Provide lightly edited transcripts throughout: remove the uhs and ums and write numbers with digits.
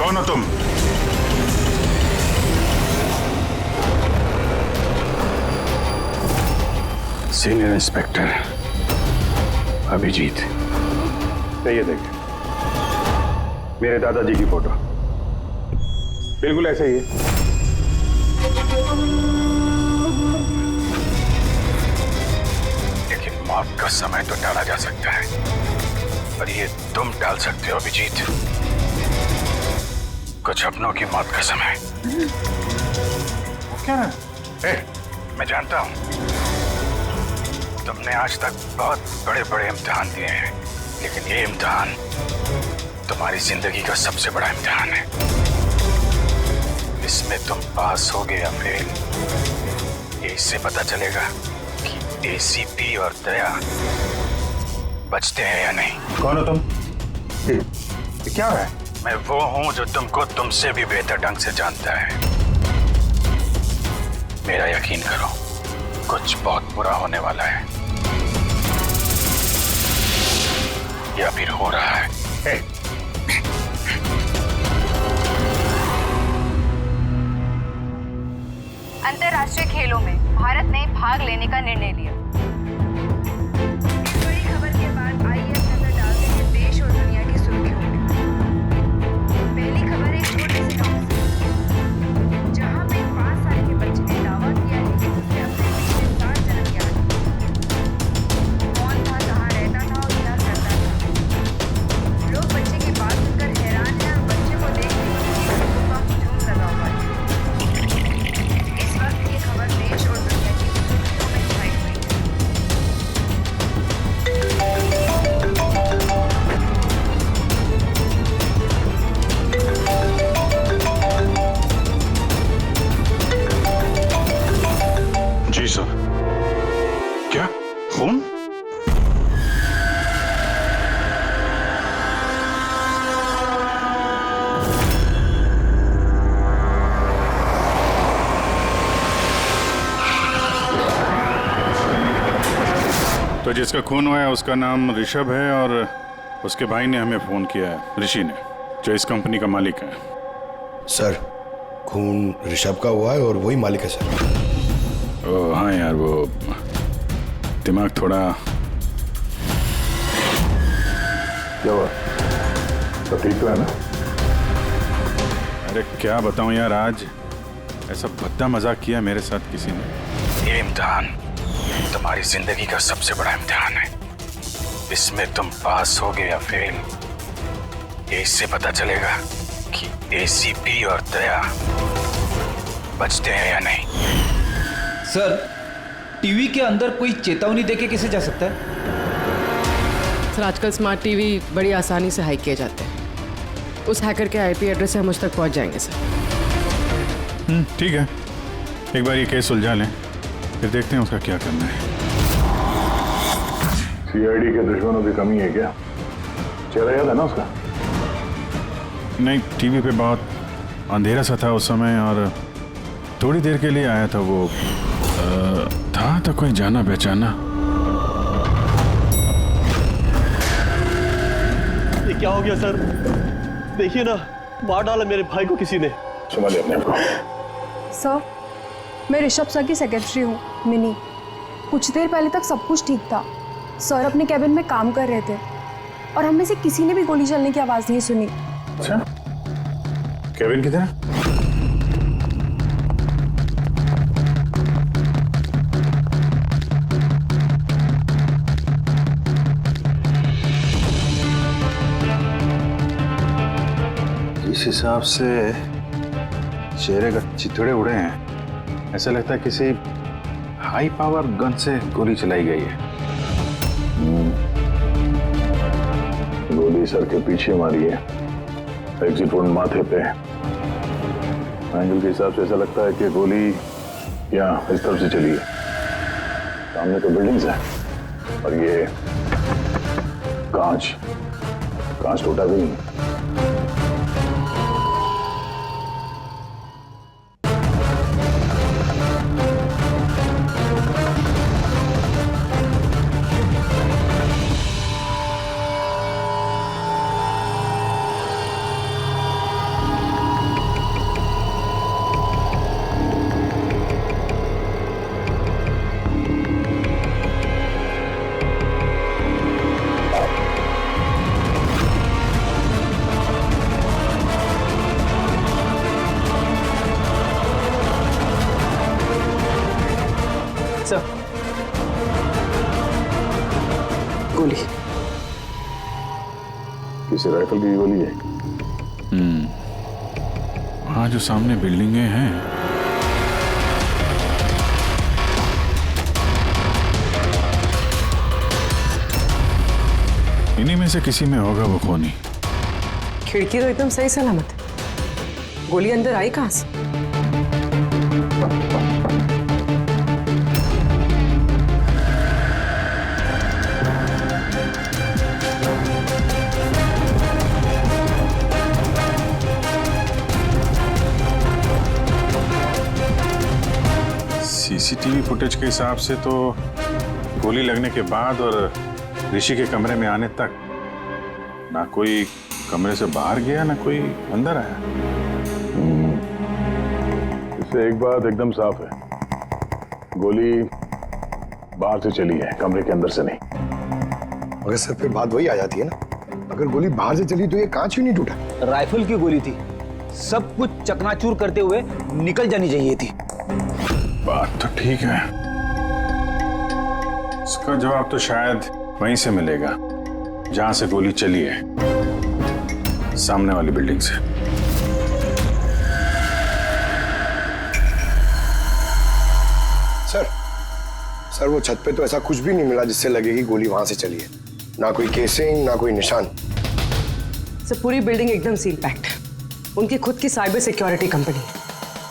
कौन हो तुम? Senior inspector Abhijeet. ये देखिए मेरे दादाजी की फोटो, बिल्कुल ऐसे ही है। लेकिन मौत का समय तो टाला जा सकता है, पर ये तुम टाल सकते हो अभिजीत, कुछ अपनों की मौत का समय। क्या है? मैं जानता हूं तुमने आज तक बहुत बड़े बड़े इम्तिहान दिए हैं, लेकिन ये इम्तिहान तुम्हारी जिंदगी का सबसे बड़ा इम्तिहान है। इसमें तुम पास होगे या फेल, ये इससे पता चलेगा कि एसीपी और दया बचते हैं या नहीं। कौन हो तुम? ये क्या है? मैं वो हूं जो तुमको तुमसे भी बेहतर ढंग से जानता है। मेरा यकीन करो, कुछ बहुत बुरा होने वाला है या फिर हो रहा है। अंतर्राष्ट्रीय खेलों में भारत ने भाग लेने का निर्णय लिया। इस बड़ी खबर के बाद आइए नजर डालते हैं देश और दुनिया की सुर्खियों में। पहली खबर एक छोटे से गांव से, जहां पे 5 साल के बच्चे ने दावा किया है कि उसने अपने पिछले 7 जन्म याद किए। कौन था, कहाँ रहता था और क्या करता था। लोग बच्चे की बात सुनकर हैरान हैं और बच्चे को देखने के लिए लोगों का हुजूम लगा हुआ है। इस वक्त ये खबर देश और दुनिया की सुर्खियों में छाई हुई है। जी सर। क्या खून? तो जिसका खून हुआ है उसका नाम ऋषभ है और उसके भाई ने हमें फोन किया है, ऋषि ने, जो इस कंपनी का मालिक है। सर, खून ऋषभ का हुआ है और वही मालिक है सर। ओह हाँ यार, वो दिमाग थोड़ा। क्या हुआ? तो ठीक तो है ना? अरे क्या बताऊं यार, आज ऐसा भद्दा मजाक किया मेरे साथ किसी ने। ये इम्तिहान तुम्हारी जिंदगी का सबसे बड़ा इम्तिहान है। इसमें तुम पास होगे या फेल, ये इससे पता चलेगा कि एसीपी और दया बचते हैं या नहीं। सर, टीवी के अंदर कोई चेतावनी देके कैसे जा सकता है? सर, आजकल स्मार्ट टीवी बड़ी आसानी से हैक किए जाते हैं। उस हैकर के आईपी एड्रेस से हम मुझ तक पहुंच जाएंगे सर। ठीक है, एक बार ये केस सुलझा लें, फिर देखते हैं उसका क्या करना है। सीआईडी के दुश्मनों की कमी है क्या? चेहरा याद है ना उसका? नहीं, टीवी पे बहुत अंधेरा सा था उस समय और थोड़ी देर के लिए आया था वो। था तो कोई जाना पहचाना। ये क्या हो गया सर? देखिए ना, मार डाला मेरे भाई को किसी ने। संभालिए अपने आप को। सर, मैं ऋषभ सर की सेक्रेटरी हूँ, मिनी। कुछ देर पहले तक सब कुछ ठीक था। सर अपने कैबिन में काम कर रहे थे और हम में से किसी ने भी गोली चलने की आवाज़ नहीं सुनी। अच्छा, केविन किधर? इस हिसाब से चेहरे का चिथड़े उड़े हैं, ऐसा लगता है किसी हाई पावर गन से गोली चलाई गई है। गोली सर के पीछे मारी है, एग्जिट वुंड माथे पे। एंगल के हिसाब से ऐसा लगता है कि गोली यहाँ इस तरफ से चली है। सामने तो बिल्डिंग्स है और ये कांच टूटा भी नहीं। किसी राइफल की गोली है। वहाँ जो सामने बिल्डिंगें हैं, इन्हीं में से किसी में होगा वो खूनी। खिड़की तो एकदम सही सलामत है, गोली अंदर आई कहाँ से? सीसीटीवी फुटेज के हिसाब से तो गोली लगने के बाद और ऋषि के कमरे में आने तक ना कोई कमरे से बाहर गया ना कोई अंदर आया। इससे एक बात एकदम साफ है, गोली बाहर से चली है, कमरे के अंदर से नहीं। मगर सर फिर बात वही आ जाती है ना, अगर गोली बाहर से चली तो ये कांच क्यों नहीं टूटा? राइफल की गोली थी, सब कुछ चकनाचूर करते हुए निकल जानी चाहिए थी। बात तो ठीक है, इसका जवाब तो शायद वहीं से मिलेगा जहां से गोली चली है, सामने वाली बिल्डिंग से। सर वो छत पे तो ऐसा कुछ भी नहीं मिला जिससे लगे कि गोली वहां से चली है। ना कोई केसिंग, ना कोई निशान। सर पूरी बिल्डिंग एकदम सील पैक्ड है, उनकी खुद की साइबर सिक्योरिटी कंपनी है,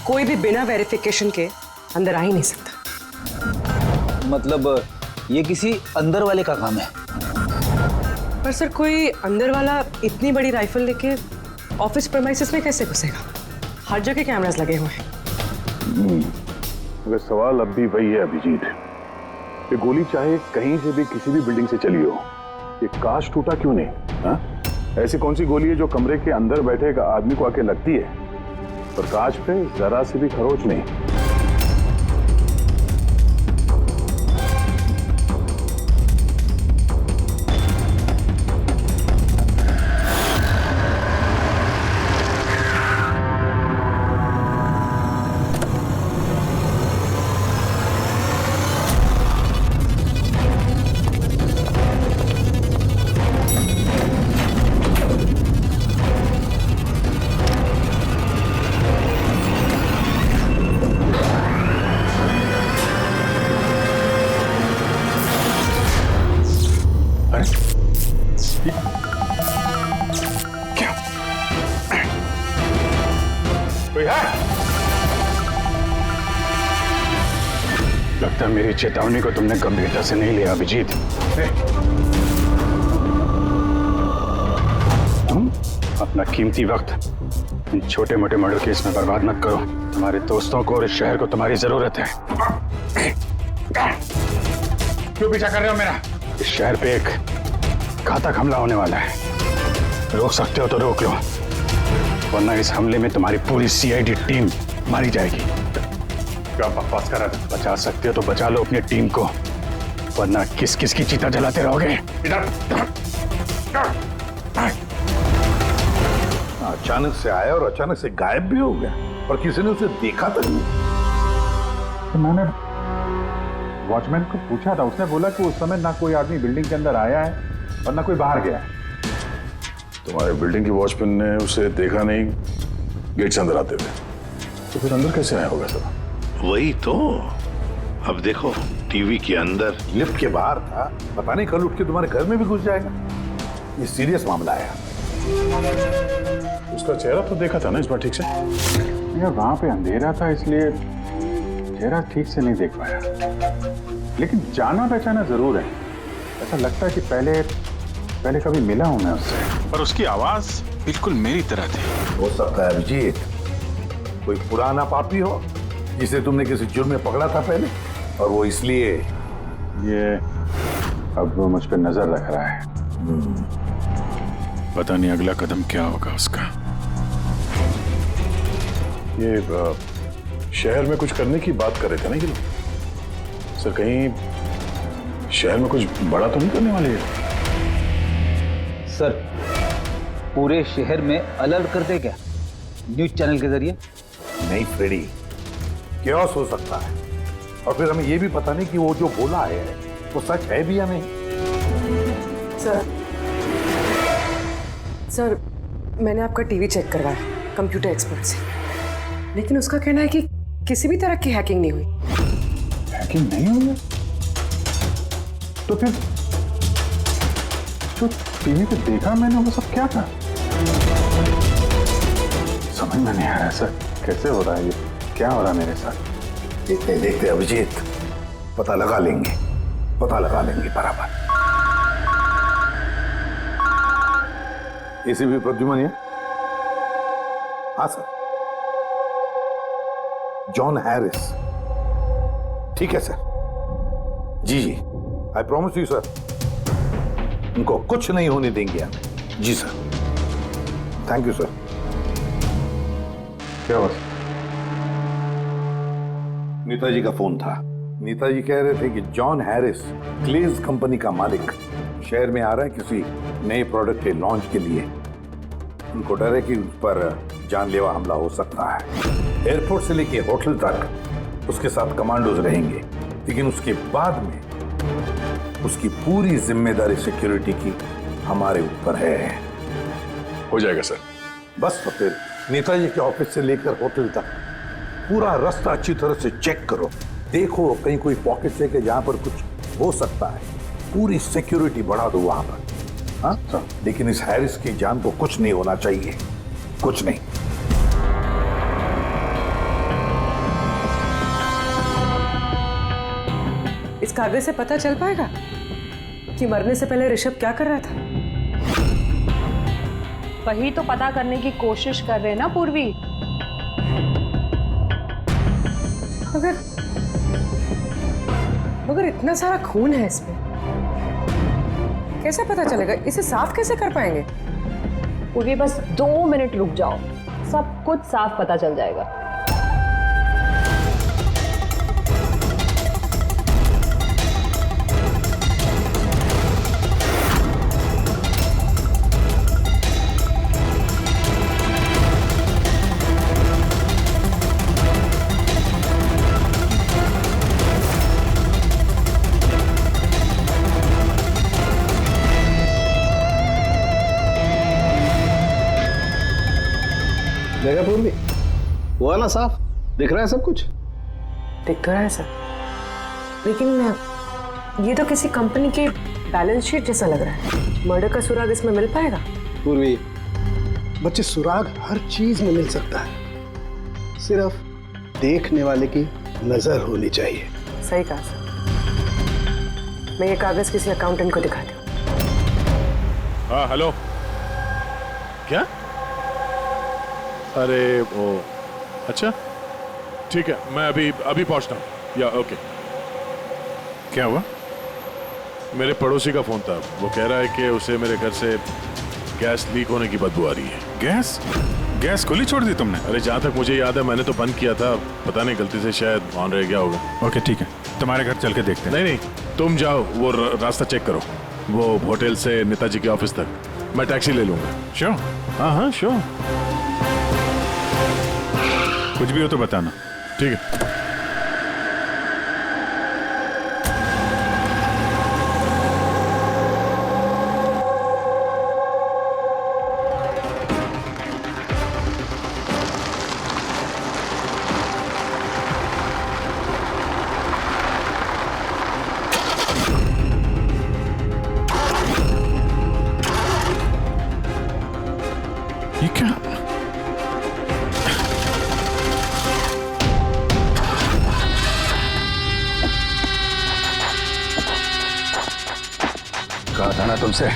कोई भी बिना वेरिफिकेशन के अंदर आ ही नहीं सकता। मतलब ये किसी अंदर वाले का काम है। पर सर कोई अंदर वाला इतनी बड़ी राइफल लेके ऑफिस प्रेमाइसेस में कैसे घुसेगा? हर जगह कैमरास लगे हुए हैं। मगर सवाल अब भी वही है अभिजीत, ये गोली चाहे कहीं से भी किसी भी बिल्डिंग से चली हो, ये कांच टूटा क्यों नहीं? हाँ? ऐसी कौन सी गोली है जो कमरे के अंदर बैठे एक आदमी को आके लगती है और कांच पे जरा सी भी खरोच नहीं? लगता है मेरी चेतावनी को तुमने गंभीरता से नहीं लिया अभिजीत। तुम अपना कीमती वक्त इन छोटे मोटे मर्डर केस में बर्बाद मत करो। तुम्हारे दोस्तों को और इस शहर को तुम्हारी जरूरत है। क्यों पीछा कर रहे हो मेरा? इस शहर पे एक घातक हमला होने वाला है, रोक सकते हो तो रोक लो, वरना इस हमले में तुम्हारी पूरी सीआईडी टीम मारी जाएगी। क्या बकवास कर रहा है? बचा सकते हो तो बचा लो अपनी टीम को, वरना किस किस की चिता जलाते रहोगे। इधर अचानक से आया और अचानक से गायब भी हो गया और किसी ने उसे देखा तक नहीं। तो मैंने वॉचमैन को पूछा था, उसने बोला कि उस समय ना कोई आदमी बिल्डिंग के अंदर आया है और ना कोई बाहर गया है। तुम्हारे बिल्डिंग की वॉचमैन ने उसे देखा नहीं गेट से अंदर आते हुए, तो फिर अंदर कैसे आया होगा सर? वही तो, अब देखो टीवी के अंदर, लिफ्ट के बाहर था, पता नहीं कल उठ के तुम्हारे घर में भी घुस जाएगा। ये सीरियस मामला है। उसका चेहरा तो देखा था ना इस बार ठीक से? यार वहां पे अंधेरा था इसलिए चेहरा ठीक से नहीं देख पाया, लेकिन जाना पहचाना जरूर है। ऐसा लगता है कि पहले कभी मिला हूं मैं उससे, पर उसकी आवाज बिल्कुल मेरी तरह थी। हो सकता है अभिजीत कोई पुराना पापी हो जिसे तुमने किसी जुर्म में पकड़ा था पहले, और वो इसलिए ये अब वो मुझ पर नजर रख रहा है। पता नहीं अगला कदम क्या होगा उसका। ये शहर में कुछ करने की बात कर रहे थे ना ये लोग? सर कहीं शहर में कुछ बड़ा तो नहीं करने वाले हैं? सर पूरे शहर में अलर्ट कर दे क्या न्यूज चैनल के जरिए? नहीं फ्रेडी, क्या हो सकता है, और फिर हमें ये भी पता नहीं कि वो जो बोला है वो सच है भी या नहीं। सर, मैंने आपका टीवी चेक करवाया कंप्यूटर एक्सपर्ट से, लेकिन उसका कहना है कि किसी भी तरह की हैकिंग नहीं हुई। हैकिंग नहीं हुई है? तो फिर जो टीवी पे देखा मैंने वो सब क्या था? समझ में नहीं आ रहा सर, कैसे हो रहा है ये? क्या हो रहा है मेरे साथ? देखते देखते अभिजीत पता लगा लेंगे बराबर। एसीपी प्रद्युमन है? हाँ सर। John Harris. ठीक है सर। जी आई प्रॉमिस यू सर, उनको कुछ नहीं होने देंगे हम। जी सर। Thank you sir. क्या हुआ? नेताजी का फोन था। नेताजी कह रहे थे कि जॉन हैरिस, क्लेज कंपनी का मालिक, शहर में आ रहा है किसी नए प्रोडक्ट के लॉन्च के लिए। उनको डर है कि उस पर जानलेवा हमला हो सकता है। एयरपोर्ट से लेके होटल तक उसके साथ कमांडोज रहेंगे, लेकिन उसके बाद में उसकी पूरी जिम्मेदारी सिक्योरिटी की हमारे ऊपर है। हो जाएगा सर। बस तो फिर नेताजी के ऑफिस से लेकर होटल तक पूरा रास्ता अच्छी तरह से चेक करो, देखो कहीं कोई पॉकेट है कि जहां पर कुछ हो सकता है। पूरी सिक्योरिटी बढ़ा दो वहां पर। हाँ सर, लेकिन इस हैरिस की जान को कुछ नहीं होना चाहिए, कुछ नहीं। इस कागज से पता चल पाएगा कि मरने से पहले ऋषभ क्या कर रहा था? वही तो पता करने की कोशिश कर रहे हैं ना पूर्वी। मगर इतना सारा खून है इसमें, कैसे पता चलेगा? इसे साफ कैसे कर पाएंगे? पूर्वी बस 2 मिनट रुक जाओ, सब कुछ साफ पता चल जाएगा। देखा पूर्वी, हुआ ना साफ? दिख रहा है सब कुछ? दिख रहा है सर, लेकिन ये तो किसी कंपनी के बैलेंस शीट जैसा लग रहा है। मर्डर का सुराग इसमें मिल पाएगा? पूर्वी, बच्चे, सुराग हर चीज में मिल सकता है, सिर्फ देखने वाले की नजर होनी चाहिए। सही कहा सर। मैं ये कागज किसी अकाउंटेंट को दिखाती हूँ। हाँ हेलो, क्या? अरे वो, अच्छा ठीक है, मैं अभी पहुंचता हूँ। या ओके। क्या हुआ? मेरे पड़ोसी का फोन था, वो कह रहा है कि उसे मेरे घर से गैस लीक होने की बदबू आ रही है। गैस खुली छोड़ दी तुमने? अरे जहाँ तक मुझे याद है मैंने तो बंद किया था, पता नहीं गलती से शायद ऑन रह गया होगा। ओके ठीक है, तुम्हारे घर चल के देखते हैं। नहीं तुम जाओ, वो रास्ता चेक करो, वो होटल से नेताजी के ऑफिस तक। मैं टैक्सी ले लूंगा। श्योर? हाँ श्योर। कुछ भी हो तो बताना। ठीक है। ये क्या? कहा था ना तुमसे,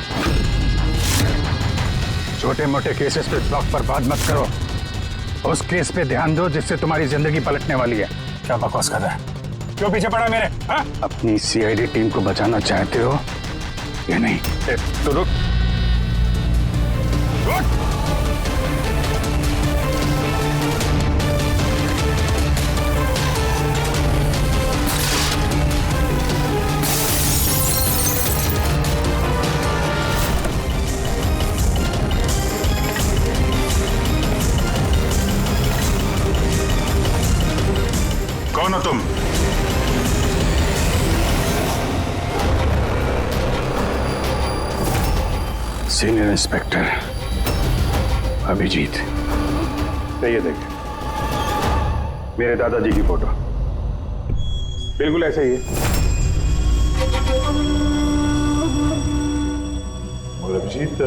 छोटे मोटे केसेस पे ब्लॉक पर बात मत करो, उस केस पे ध्यान दो जिससे तुम्हारी जिंदगी पलटने वाली है। क्या बकवास कर रहा है? क्यों पीछे पड़ा मेरे? हा? अपनी सीआईडी टीम को बचाना चाहते हो या नहीं? तो रुक। कौन हो तुम? सीनियर इंस्पेक्टर अभिजीत, ये देखिए मेरे दादाजी की फोटो, बिल्कुल ऐसे ही है। और अभिजीत,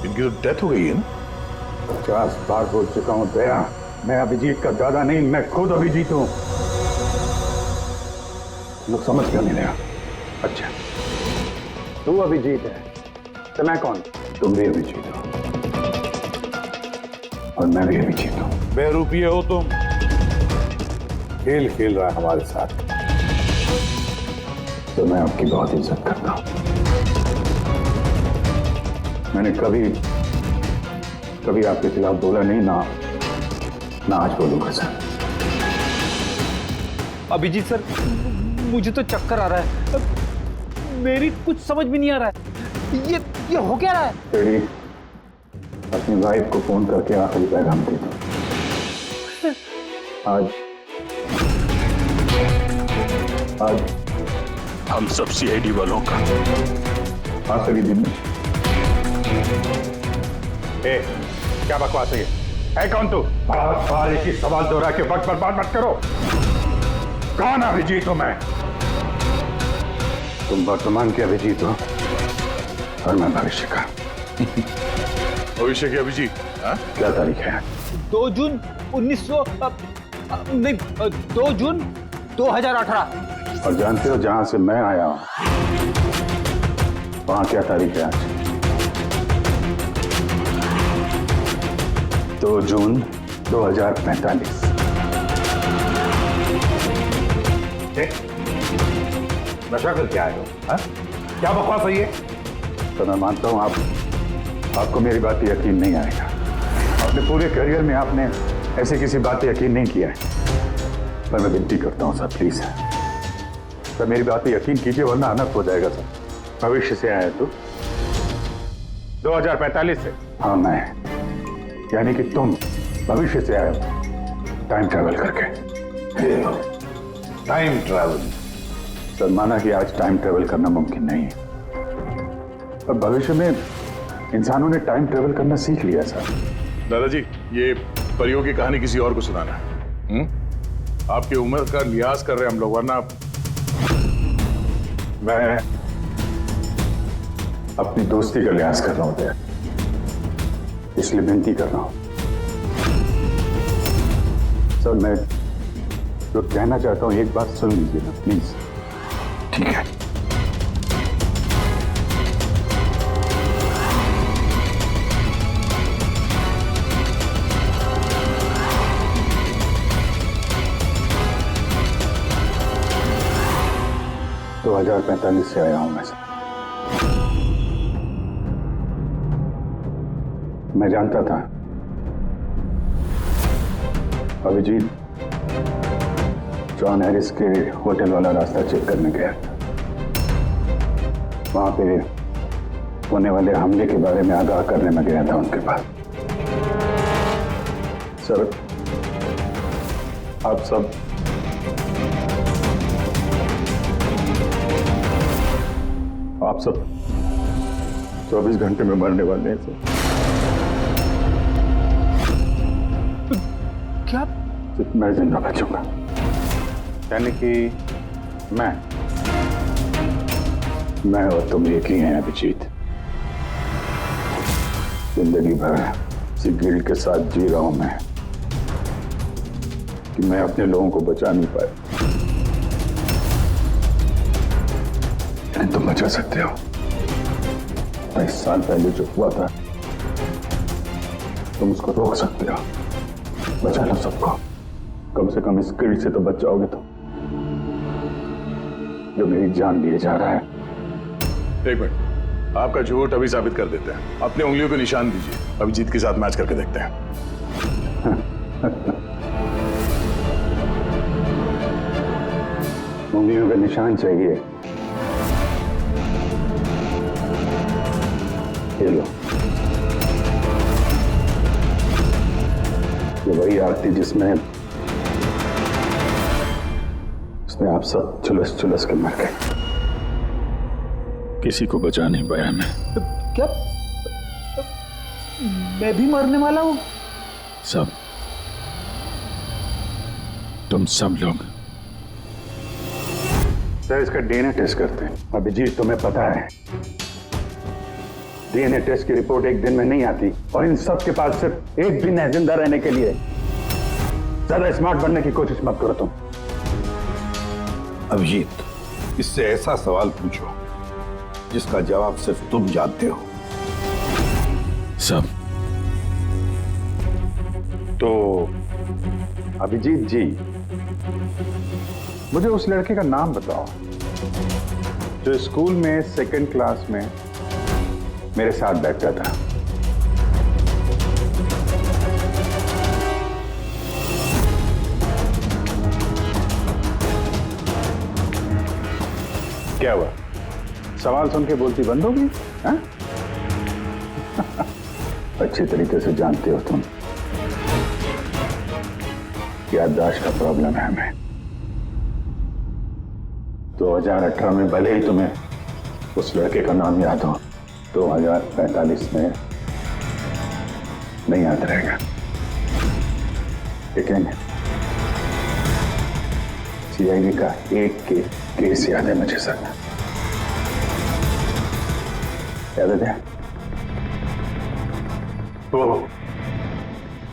इनकी तो डेथ हो गई है ना? 50 बार बोल चुका हूं दया, मैं अभिजीत का दादा नहीं, मैं खुद अभिजीत हूं। लोग समझ क्यों नहीं रहा? अच्छा, तू अभिजीत है तो मैं कौन? तुम भी अभिजीत हो और मैं भी अभिजीत हूं। बेरुपये हो तुम। खेल खेल रहा है हमारे साथ। तो मैं आपकी बहुत इज्जत करता हूं। मैंने कभी आपके खिलाफ बोला नहीं, ना आज बोलूंगा सर। अभिजीत सर, मुझे तो चक्कर आ रहा है, मेरी कुछ समझ भी नहीं आ रहा है। ये हो क्या रहा है? तेरी अपनी वाइफ को फोन करके आखिरी पैगाम दे दो। आज हम सब सीआईडी वालों का आखिरी दिन। क्या बकवास है ये? है कौन तू? बार एक ही सवाल दोहरा के वक्त बर्बाद मत करो। कौन अभिजीत हूं मैं? तुम वर्तमान के अभिजीत हो और मैं भविष्य का। भविष्य के अभिजीत? क्या तारीख है? 2 जून 2 जून 2018। और जानते हो जहां से मैं आया हूं वहां क्या तारीख है आज? 2 जून 2045। नशा कर क्या आए हो? क्या बकवास है ये? तो मैं मानता हूं आपको मेरी बात पे यकीन नहीं आएगा। अपने पूरे करियर में आपने ऐसे किसी बात पे यकीन नहीं किया है, पर मैं विनती करता हूं सर, प्लीज सर मेरी बात पे यकीन कीजिए वरना अनर्थ हो जाएगा सर। भविष्य से आया तू? 2045 से? हाँ मैं, यानी कि तुम भविष्य से आए हो टाइम ट्रैवल करके। Time travel? सर माना कि आज टाइम ट्रैवल करना मुमकिन नहीं है, पर भविष्य में इंसानों ने टाइम ट्रैवल करना सीख लिया सर। दादाजी, ये परियों की कहानी किसी और को सुनाना है। आपकी उम्र का लिहाज कर रहे हैं हम लोग, वरना मैं अपनी दोस्ती का लिहाज कर रहा हूं, इसलिए विनती कर रहा हूं सर। मैं जो कहना चाहता हूं एक बात सुन लीजिए ना प्लीज। ठीक है। तो 2045 से आया हूं मैं जानता था अभिजीत जॉन हैरिस के होटल वाला रास्ता चेक करने गया। वहां पे होने वाले हमले के बारे में आगाह करने में गया था उनके पास। सर आप सब 24 घंटे में मरने वाले हैं सर। क्या? मैं जिंदा बचूंगा, यानी कि मैं और तुम एक ही हैं अभिजीत। जिंदगी भर इसी गिल्ड के साथ जी रहा हूं मैं कि मैं अपने लोगों को बचा नहीं पाया, लेकिन तुम बचा सकते हो। 22 साल पहले जो हुआ था तुम उसको रोक सकते हो, बचा लो सबको। कम से कम इस गिल्ड से तो बच जाओगे तुम, जो मेरी जान लिए जा रहा है। एक मिनट, आपका झूठ अभी साबित कर देते हैं। अपने उंगलियों के निशान दीजिए, अभिजीत के साथ मैच करके देखते हैं। उंगलियों का निशान चाहिए? ये लो, ये वही आरती जिसमें आप सब चुलस के मर गए। किसी को बचा नहीं पाया मैं। क्या? मैं भी मरने वाला हूँ। सब, तुम सब लोग। सर इसका डीएनए टेस्ट करते हैं। अभिजीत तुम्हें पता है डीएनए टेस्ट की रिपोर्ट एक दिन में नहीं आती और इन सब के पास सिर्फ एक दिन है जिंदा रहने के लिए। ज्यादा स्मार्ट बनने की कोशिश मत करो तुम। अभिजीत, इससे ऐसा सवाल पूछो जिसका जवाब सिर्फ तुम जानते हो। सब। तो अभिजीत जी, मुझे उस लड़के का नाम बताओ जो स्कूल में सेकंड क्लास में मेरे साथ बैठता था। क्या हुआ? सवाल सुन के बोलती बंद होगी? हाँ? अच्छी तरीके से जानते हो तुम याददाश्त का प्रॉब्लम है हमें। 2018 में भले ही तुम्हें उस लड़के का नाम याद हो, 2045 में नहीं याद रहेगा। लेकिन सीआईडी का एक केस याद है मुझे सर। याद है वो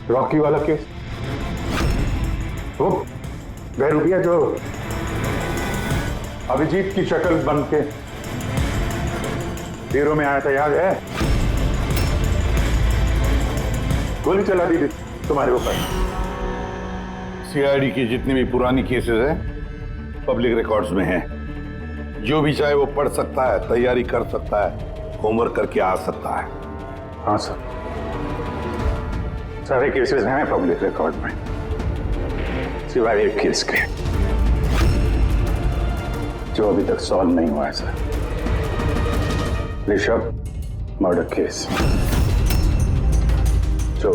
रॉकी वाला केस, वो बहरूपिया जो अभिजीत की शक्ल बन के हीरो में आया था, याद है? गोली चला दी थी तुम्हारे ऊपर। सीआईडी की जितनी भी पुरानी केसेस हैं पब्लिक रिकॉर्ड्स में हैं। जो भी चाहे वो पढ़ सकता है, तैयारी कर सकता है, होमवर्क करके आ सकता है। हाँ सर, सारे केसेस हैं पब्लिक रिकॉर्ड में सिवाय एक केस के जो अभी तक सॉल्व नहीं हुआ है सर। ऋषभ मर्डर केस जो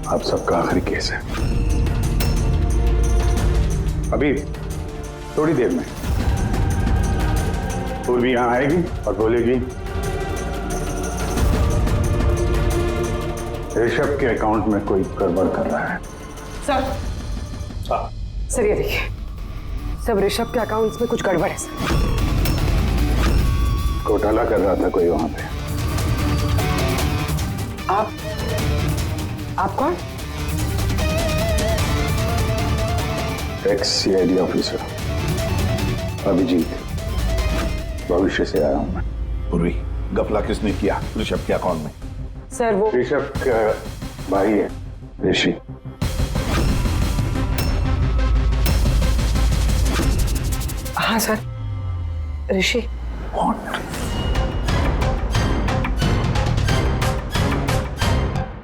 आप सबका आखिरी केस है। अभी थोड़ी देर में पूर्वी यहां आएगी और बोलेगी ऋषभ के अकाउंट में कोई गड़बड़ कर रहा है। सर, सर ये देखिए, सब ऋषभ के अकाउंट्स में कुछ गड़बड़ है सर। घोटाला कर रहा था कोई वहां पे। आप कौन? एक्स सीआईडी ऑफिसर अभिजीत, भविष्य से आया हूं मैं। पूर्वी, गफला किसने किया ऋषभ के अकाउंट में? सर वो ऋषभ का भाई है ऋषि। हाँ सर, ऋषि।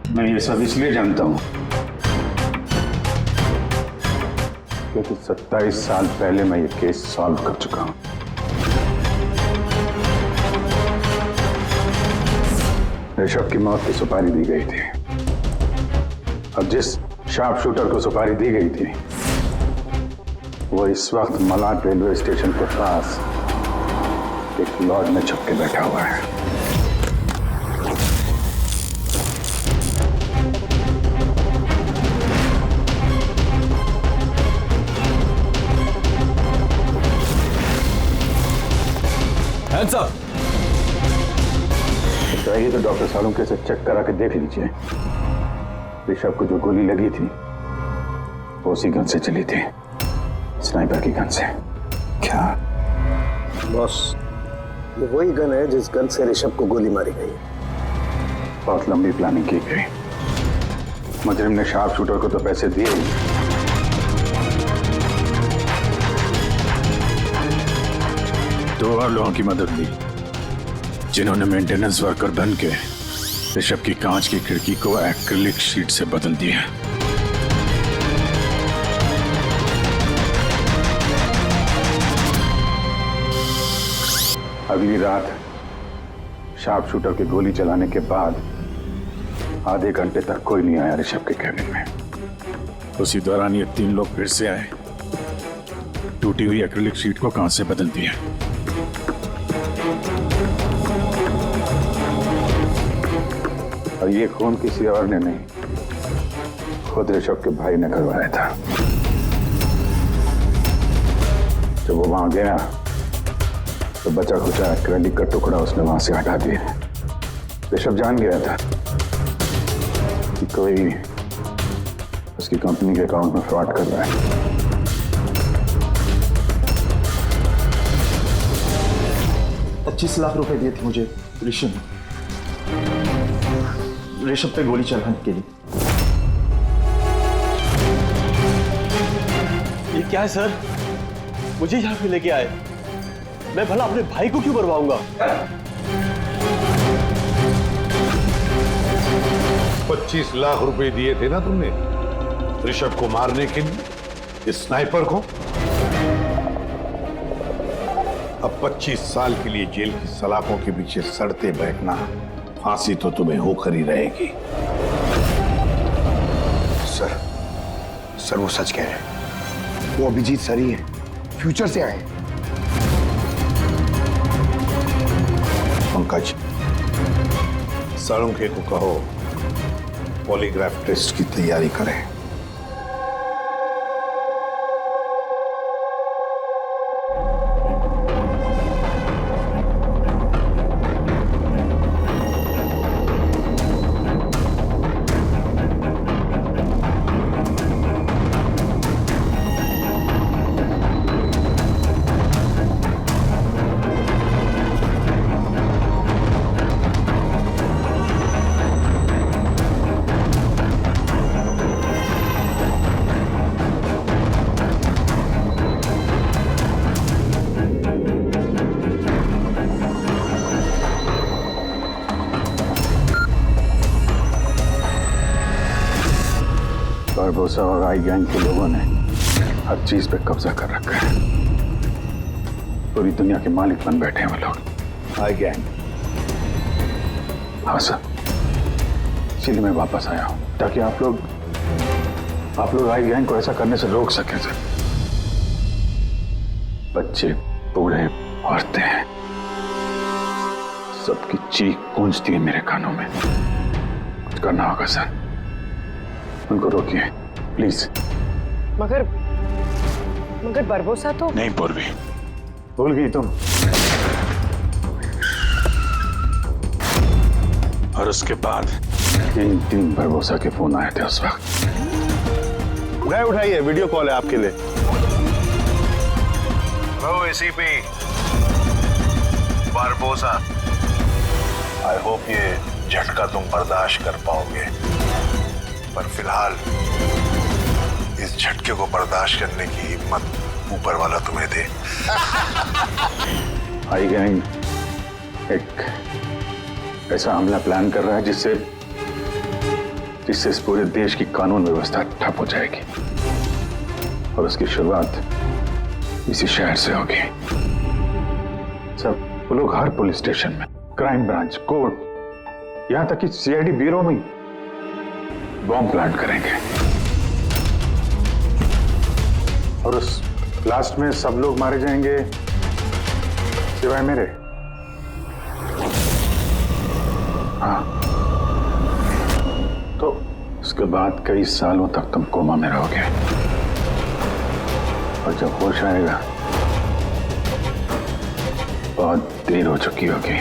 मैं ये सब इसलिए जानता हूं क्योंकि 27 साल पहले मैं ये केस सॉल्व कर चुका हूं। ऋषभ की मौत की सुपारी दी गई थी। अब जिस शार्प शूटर को सुपारी दी गई थी वो इस वक्त मलाड रेलवे स्टेशन के पास एक लॉज में छुप के बैठा हुआ है। Hands up. चाहिए तो डॉक्टर सालुंके से चेक करा के देख लीजिए। ऋषभ को जो गोली लगी थी वो उसी गन से चली थी, स्नाइपर की गन से। क्या बॉस, ये वही गन है जिस गन से ऋषभ को गोली मारी गई। बहुत लंबी प्लानिंग की गई। मुजरिम ने शार्प शूटर को तो पैसे दिए, दो और लोगों की मदद ली जिन्होंने मेंटेनेंस वर्कर बन के ऋषभ की कांच की खिड़की को एक्रिलिक शीट से बदल दिया। अगली रात शार्प शूटर के गोली चलाने के बाद आधे घंटे तक कोई नहीं आया ऋषभ के कैबिन में। उसी दौरान ये 3 लोग फिर से आए, टूटी हुई एक्रिलिक शीट को कांच से बदल दिया। और ये खून किसी और ने नहीं, खुद ऋषभ के भाई ने करवाया था। जब वो वहां गया तो बचा खुचा क्रेडिट का टुकड़ा उसने वहां से हटा दिया। ऋषभ जान गया था कि कोई उसकी कंपनी के अकाउंट में फ्रॉड कर रहा है। 25 लाख रुपए दिए थे मुझे ऋषभ पे गोली चलाने के लिए। ये क्या है सर? मुझे यहाँ पे लेके आए, मैं भला अपने भाई को क्यों मरवाऊंगा? 25 लाख रुपए दिए थे ना तुमने ऋषभ को मारने के लिए, इस स्नाइपर को। अब 25 साल के लिए जेल की सलाखों के पीछे सड़ते बैठना, फांसी तो तुम्हें होकर ही रहेगी। सर वो सच कह रहे हैं। वो अभिजीत सर ही है, फ्यूचर से आए हैं। पंकज, साळुंखे को कहो पॉलीग्राफ टेस्ट की तैयारी करें। बारबोसा और आई गैंग के लोगों ने हर चीज पे कब्जा कर रखा है। पूरी दुनिया के मालिक बन बैठे हैं वो लोग। आई गैंग? हाँ सर, इसीलिए मैं वापस आया हूं ताकि आप लोग आई गैंग को ऐसा करने से रोक सकें सर। बच्चे, बूढ़े, औरतें, सबकी चीख गूंजती है मेरे कानों में। कुछ करना होगा सर, उनको रोकिए प्लीज। मगर बरबोसा तो नहीं पूर्वी, भूल गई तुम। और उसके बाद तीन बरबोसा के फोन आए थे उस वक्त। नहीं उठाइए, वीडियो कॉल है आपके लिए। Hello ACP Barbosa, I hope ये झटका तुम बर्दाश्त कर पाओगे, पर फिलहाल इस झटके को बर्दाश्त करने की हिम्मत ऊपर वाला तुम्हें दे। आई गैंग एक ऐसा हमला प्लान कर रहा है जिससे इस पूरे देश की कानून व्यवस्था ठप हो जाएगी, और उसकी शुरुआत इसी शहर से होगी। सब वो लोग हर पुलिस स्टेशन में, क्राइम ब्रांच, कोर्ट, यहां तक कि सीआईडी ब्यूरो में बॉम्ब प्लांट करेंगे, और उस ब्लास्ट में सब लोग मारे जाएंगे सिवाय मेरे। हाँ, तो उसके बाद कई सालों तक तुम कोमा में रहोगे, और जब होश आएगा बहुत देर हो चुकी होगी,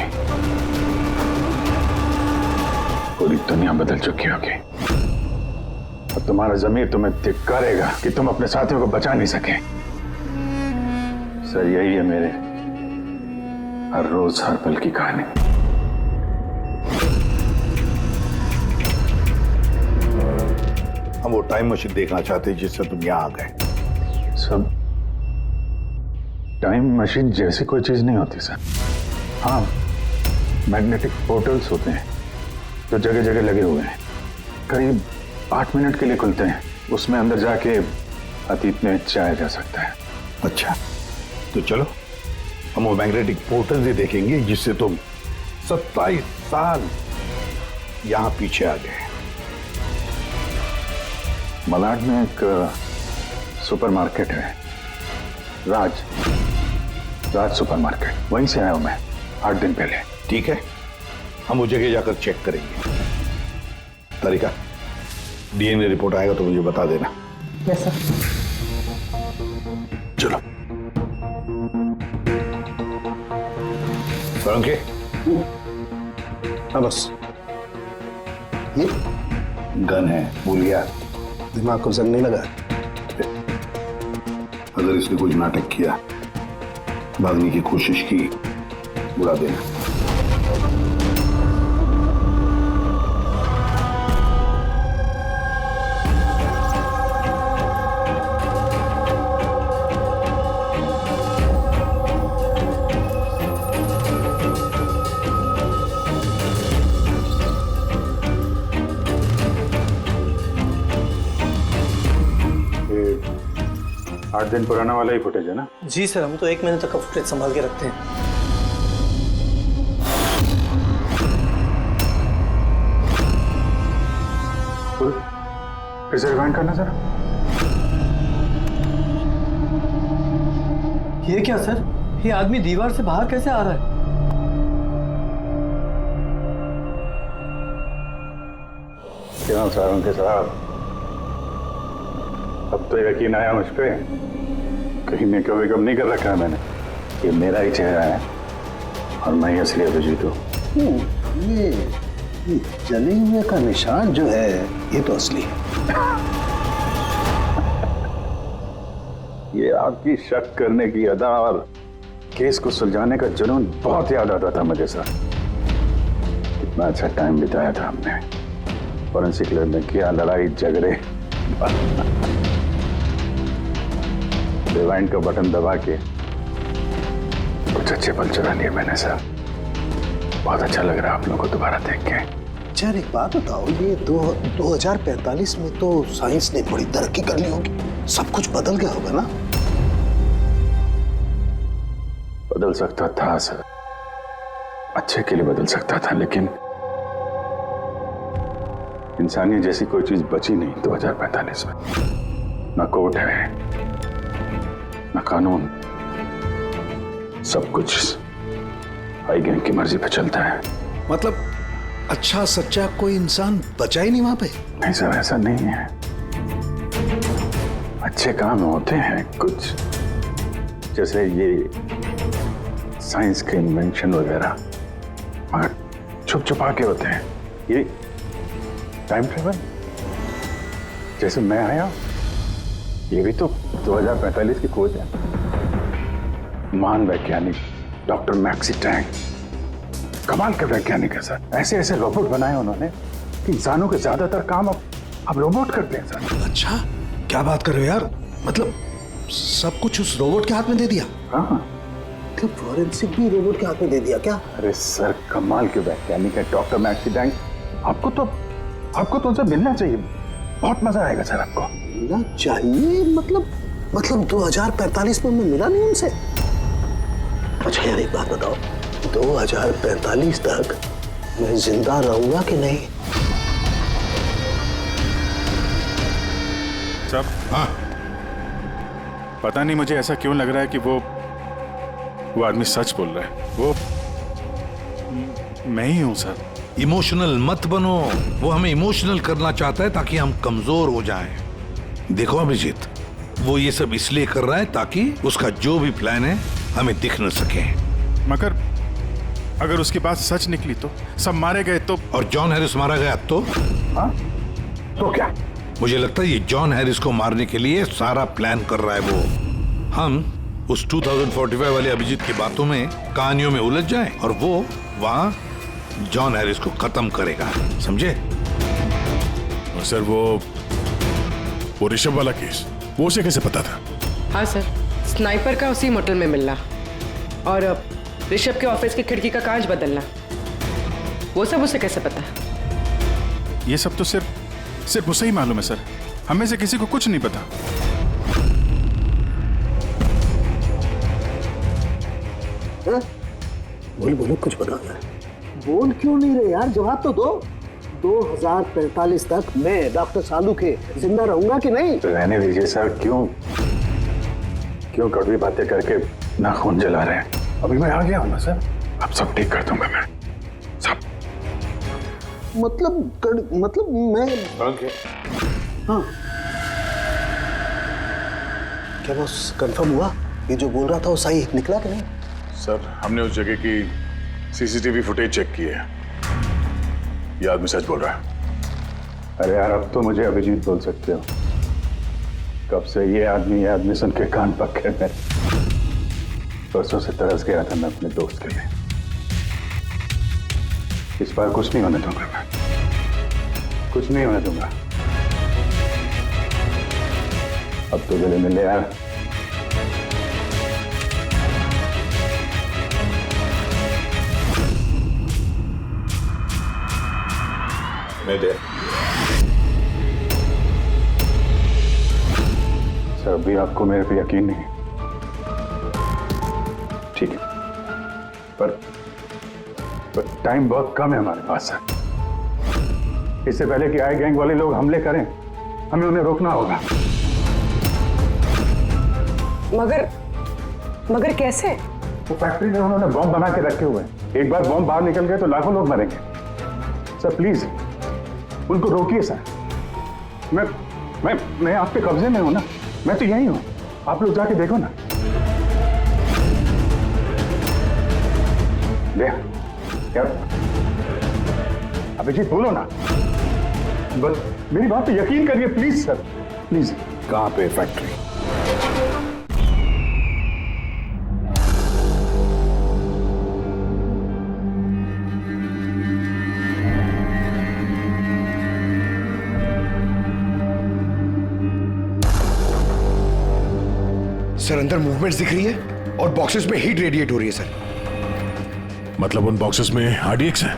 पूरी दुनिया बदल चुकी होगी, और तुम्हारा ज़मीर तुम्हें धिक्कारेगा कि तुम अपने साथियों को बचा नहीं सके। सर, यही है मेरे हर रोज हर पल की कहानी। हम वो टाइम मशीन देखना चाहते हैं जिससे तुम यहाँ आ गए। सब टाइम मशीन जैसी कोई चीज नहीं होती सर। हाँ, मैग्नेटिक पोर्टल्स होते हैं जो जगह जगह लगे हुए हैं, करीब 8 मिनट के लिए खुलते हैं। उसमें अंदर जाके अतीत में जाया जा सकता है। अच्छा, तो चलो हम वो मैग्नेटिक पोर्टल ही देखेंगे जिससे तुम 27 साल यहाँ पीछे आ गए। मलाड में एक सुपरमार्केट है, राज सुपरमार्केट, वहीं से आया हूं मैं 8 दिन पहले। ठीक है, हम वो जगह जाकर चेक करेंगे। तारिका, डीएनए रिपोर्ट आएगा तो मुझे बता देना। Yes sir. चलो सोलंकी। हाँ बस, ये गन है, भूल गया? दिमाग को जंग नहीं लगा। अगर इसने कुछ नाटक किया, भागने की कोशिश की, बुला देना। ये 8 दिन पुराना वाला ही फुटेज है ना? जी सर, हम तो 1 महीने तक का फुटेज संभाल के रखते हैं। फिर से रिवाइंड करना जरा। ये क्या सर? ये आदमी दीवार से बाहर कैसे आ रहा है? क्यों सारंग साहब, अब तो यकीन आया मुझ पे? कहीं मेकअप वेकअप नहीं कर रखा है मैंने। ये मेरा ही चेहरा है और मैं ही असली अभिजीत हूँ। ये जले हुए का निशान जो है ये तो असली है। ये आपकी शक करने की अदा और केस को सुलझाने का जुनून बहुत याद आता था मुझे सर। कितना अच्छा टाइम बिताया था हमने फॉरेंसिक लैब में, किया लड़ाई झगड़े। रिवाइंड का बटन दबा के कुछ अच्छे पल चुरा लिए मैंने सर। बहुत अच्छा लग रहा है आप लोगों को दोबारा देख के। यार एक बात बताओ, ये 2045 में तो साइंस ने बड़ी तरक्की कर ली होगी, सब कुछ बदल गया होगा ना? बदल सकता था सर, अच्छे के लिए बदल सकता था, लेकिन इंसानियत जैसी कोई चीज बची नहीं 2045 में। ना कोर्ट है, ना कानून, सब कुछ हाई गैंग की मर्जी पे चलता है। मतलब अच्छा सच्चा कोई इंसान बचा ही नहीं वहां पे? नहीं सर, ऐसा नहीं है। अच्छे काम होते हैं कुछ, जैसे ये साइंस के इन्वेंशन वगैरह, मगर छुप छुपा के होते हैं। ये टाइम ट्रेवल, जैसे मैं आया, ये भी तो 2045 की खोज है। महान वैज्ञानिक डॉक्टर मैक्सी टैंक, कमाल के वैज्ञानिक है सर। ऐसे ऐसे रोबोट बनाए उन्होंने कि इंसानों के ज्यादातर काम अब रोबोट करते हैं सर। अच्छा, क्या बात कर रहे हो यार? मतलब सब कुछ उस रोबोट के हाथ में दे दिया? हाँ, तो फॉरेंसिक भी रोबोट के हाथ में दे दिया क्या? अरे सर, कमाल के वैज्ञानिक है डॉक्टर मैक्सी टैंक। आपको तो उनसे मिलना चाहिए, बहुत मजा आएगा सर आपको। मिलना चाहिए? मतलब 2045 में मैं मिला नहीं उनसे? अच्छा यार एक बात बताओ, 2045 तक मैं जिंदा रहूंगा कि नहीं? सब हाँ, पता नहीं मुझे ऐसा क्यों लग रहा है कि वो आदमी सच बोल रहा है। वो मैं ही हूं सर। इमोशनल मत बनो, वो हमें इमोशनल करना चाहता है ताकि हम कमजोर हो जाएं। देखो अभिजीत, वो ये सब इसलिए कर रहा है ताकि उसका जो भी प्लान है हमें दिख न सके। मगर अगर उसकी बात सच निकली तो सब मारे गए तो? और जॉन हैरिस मारा गया तो? हाँ? तो क्या? मुझे लगता है ये जॉन हैरिस को मारने के लिए सारा प्लान कर रहा है वो। हम उस 2045 वाले अभिजीत की बातों में, कहानियों में उलझ जाएं और वो वहां जॉन हैरिस को खत्म करेगा, समझे? सर वो ऋषभ वाला केस, वो उसे कैसे पता था? हाँ सर, स्नाइपर का उसी मोटल में मिलना और ऋषभ के ऑफिस की खिड़की का कांच बदलना, वो सब उसे कैसे पता? ये सब तो सिर्फ उसे ही मालूम है सर, हमें से किसी को कुछ नहीं पता। बोलो कुछ बता यार। बोल क्यों नहीं रहे यार? जवाब तो दो। 2045 तक मैं डॉक्टर सालू के जिंदा रहूंगा कि नहीं? रहने दीजिए सर, क्यों कड़वी बातें करके ना खून जला रहे हैं। अभी मैं आ गया हूं ना सर, अब सब ठीक कर दूंगा मैं, सब। मतलब मैं हाँ क्या बॉस कंफर्म हुआ ये जो बोल रहा था वो सही निकला कि नहीं? सर, हमने उस जगह की सीसीटीवी फुटेज चेक की है। ये आदमी सच बोल रहा है। अरे यार, अब तो मुझे अभिजीत बोल सकते हो। कब से ये आदमी सुन के कान पक गए मेरे। परसों से तरस गया था मैं अपने दोस्त के लिए। इस बार कुछ नहीं होने दूंगा मैं, कुछ नहीं होने दूंगा। अब तो गले मिले यार। मैं दे सर, अभी आपको मेरे पे यकीन नहीं, ठीक है, पर टाइम बहुत कम है हमारे पास सर। इससे पहले कि आई गैंग वाले लोग हमले करें, हमें उन्हें रोकना होगा। मगर कैसे? वो फैक्ट्री में उन्होंने बॉम्ब बना के रखे हुए हैं। एक बार बॉम्ब बाहर निकल गए तो लाखों लोग मरेंगे। सर प्लीज उनको रोकिए सर। मैं आपके कब्जे में हूं ना, मैं तो यही हूं। आप लोग जाके देखो ना। यार अभिजीत बोलो ना, बस मेरी बात पे यकीन करिए प्लीज सर, प्लीज। कहां पे फैक्ट्री? सर अंदर मूवमेंट्स दिख रही है और बॉक्सेस में हीट रेडिएट हो रही है सर। मतलब उन बॉक्सेस में RDX है?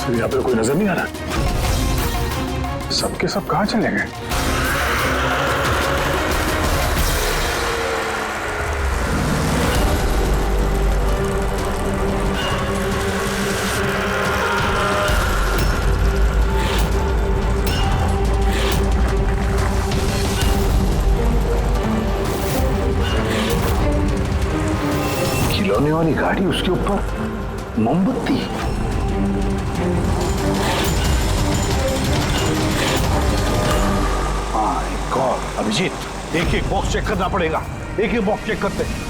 यहाँ पे कोई नजर नहीं आ रहा। सबके सब कहाँ चले गए? खिलौने वाली गाड़ी, उसके ऊपर मोमबत्ती। अभिजीत, एक एक बॉक्स चेक करना पड़ेगा। एक एक बॉक्स चेक करते हैं।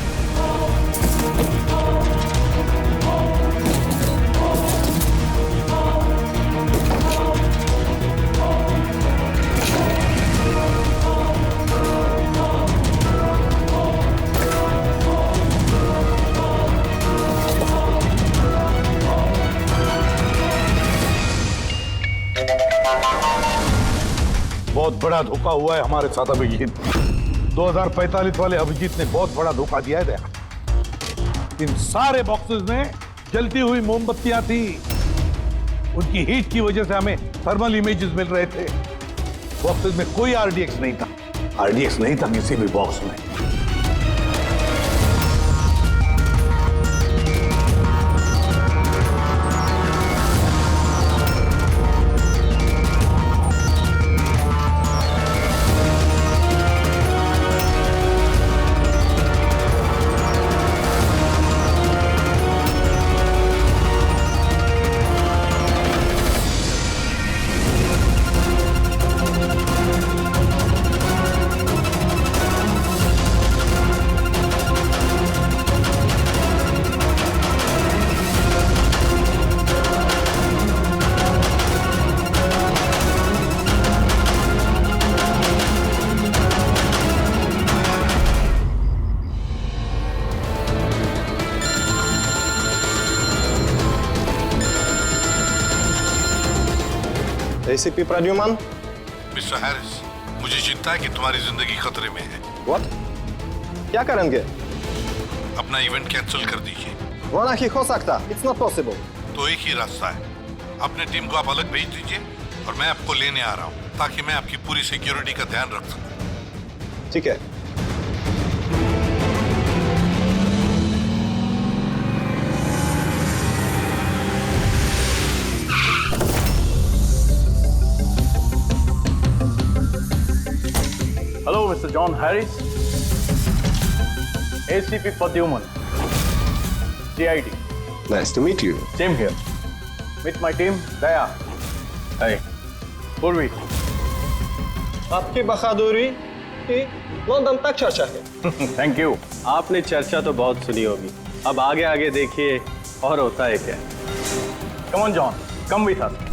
बहुत बड़ा धोखा हुआ है हमारे साथ अभिजीत। 2045 वाले अभिजीत ने बहुत बड़ा धोखा दिया है। इन सारे बॉक्सेस में जलती हुई मोमबत्तियां थी। उनकी हीट की वजह से हमें थर्मल इमेजेस मिल रहे थे। बॉक्सेस में कोई RDX नहीं था। RDX नहीं था किसी भी बॉक्स में। एसीपी प्रद्युमन। मिस्टर हैरिस, मुझे चिंता है कि तुम्हारी जिंदगी खतरे में है। व्हाट? क्या करेंगे? अपना इवेंट कैंसिल कर दीजिए। वो नहीं हो सकता। It's not possible. तो एक ही रास्ता है, अपने टीम को आप अलग भेज दीजिए और मैं आपको लेने आ रहा हूँ ताकि मैं आपकी पूरी सिक्योरिटी का ध्यान रख सकूं। ठीक है। Hello, Mr. John Harris, ACP Pradyuman, CID. Nice to meet you. Same here. Meet my team, Daya. Hey, Purvi. आपकी बहादुरी की लंदन तक चर्चा है। Thank you. आपने चर्चा तो बहुत सुनी होगी, अब आगे आगे देखिए और होता है क्या। Come on, John. Come with us.